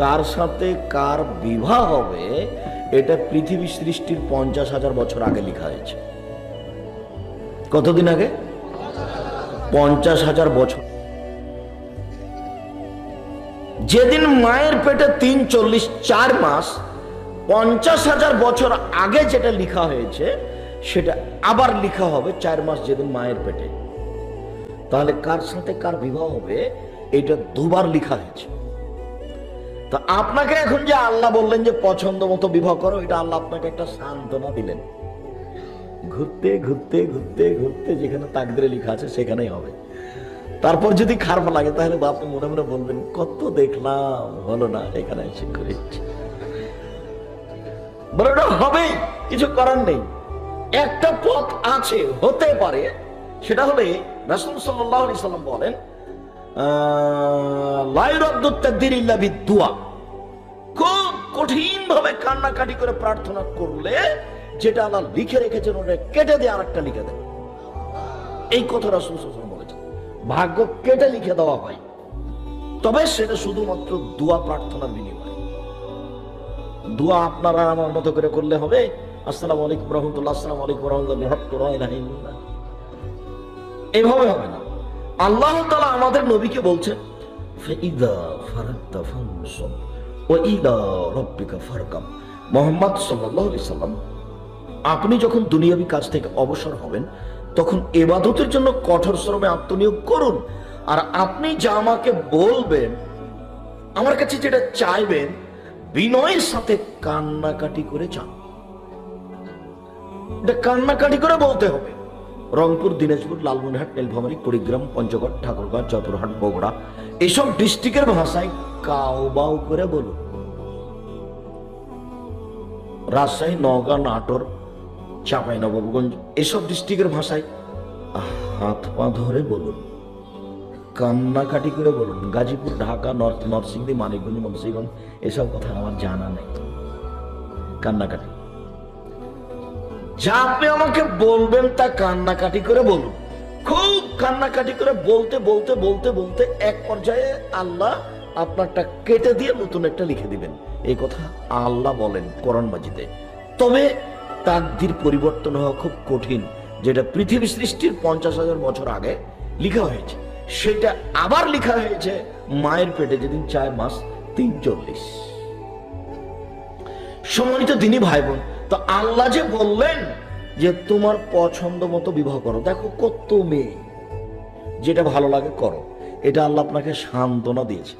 কার সাথে কার বিবাহ হবে এটা পৃথিবী সৃষ্টির 50,000 বছর আগে লেখা হয়েছে। কতদিন আগে? 50,000 বছর। যেদিন মায়ের পেটে 3-4 মাস, 50,000 বছর আগে যেটা লেখা হয়েছে সেটা আবার লেখা হবে 4 মাস যেদিন মায়ের পেটে। তাহলে কার সাথে কার বিবাহ হবে এটা দুবার লেখা হয়েছে। তো আপনাকে এখন যে আল্লাহ বললেন যে পছন্দ মতো বিবাহ করো, এটা আল্লাহ আপনাকে একটা সান্ত্বনা দিলেন। ঘুরতে ঘুরতে ঘুরতে ঘুরতে যেখানে তাকদিরে লেখা আছে সেখানেই হবে। তারপর যদি খারাপ লাগে তাহলে আপনি মনে মনে বলবেন কত দেখলাম, হলো না, এখানে এসে করেছি। বলে ওটা হবেই, কিছু করার নেই। একটা পথ আছে, হতে পারে, সেটা হলে রাসূল সাল্লাল্লাহু আলাইহি সাল্লাম বলেন লা ইউরাদ্দু তাকদীর ইল্লা বিদ-দুআ। খুব কঠিন ভাবে কান্নাকাটি করে প্রার্থনা করলে যেটা আল্লাহ লিখে রেখেছেন ওটা কেটে দিয়ে আরেকটা লিখে দেন। এই কথা রাসূল সাল্লাল্লাহু আলাইহি ওয়াসাল্লাম বলেছেন। ভাগ্য কেটে লিখে দেওয়া হয়, তবে সেটা শুধুমাত্র দোয়া প্রার্থনার বিনিময়ে। দোয়া আপনারা আমার মতো করে করলে হবে আসসালামু আলাইকুম রাহমাতুল্লাহ, আসসালামু আলাইকুম রাহমাতুল্লাহ, এইভাবে হবে না। আল্লাহ তাআলা আমাদের নবীকে বলছেন ফাইদা ফারাগতা ফানসব ওয়া ইলা রাব্বিকা ফারকাব। মুহাম্মদ সাল্লাল্লাহু আলাইহি সাল্লাম, আপনি যখন দুনিয়াবি কাজ থেকে অবসর হবেন তখন ইবাদতের জন্য কঠোর শ্রমে আত্মনিয়োগ করুন। আর আপনি যা আমাকে বলবেন, আমার কাছে যেটা চাইবেন, বিনয়ের সাথে কান্নাকাটি করে চান। এটা কান্নাকাটি করে বলতে হবে। রংপুর, দিনাজপুর, লালমনিরহাট, নীলফামারী, কুড়িগ্রাম, পঞ্চগড়, ঠাকুরগাঁও, চট্টগ্রাম, বগুড়া এসব ডিস্ট্রিক্টের ভাষায় কাউ বাউ করে বলুন। রাজশাহী, নওগাঁ, নাটোর, চাঁপাইনবাবগঞ্জ এসব ডিস্ট্রিক্টের ভাষায় হাত পা ধরে বলুন, কান্নাকাটি করে বলুন। গাজীপুর, ঢাকা, নরসিংদী, মানিকগঞ্জ, মুন্সিগঞ্জ এসব কথা আমার জানা নেই। কান্নাকাটি যা আপনি আমাকে বলবেন তা কান্নাকাটি করে বলুন। খুব কান্নাকাটি করে বলতে বলতে বলতে বলতে এক পর্যায়ে আল্লাহ আপনারটা কেটে দিয়ে নতুন একটা লিখে দিবেন। এই কথা আল্লাহ বলেন কোরআন মাজিদে। তবে তাকদীর পরিবর্তন হওয়া খুব কঠিন। যেটা পৃথিবী সৃষ্টির 50,000 বছর আগে লেখা হয়েছে সেটা আবার লেখা হয়েছে মায়ের পেটে যেদিন 4 মাস 3-40। সম্মানিত দিনী ভাই বোন, তো আল্লাহ যে বললেন যে তোমার পছন্দ মতো বিবাহ করো, দেখো কত মেয়ে, যেটা ভালো লাগে করো, এটা আল্লাহ আপনাকে সান্ত্বনা দিয়েছে।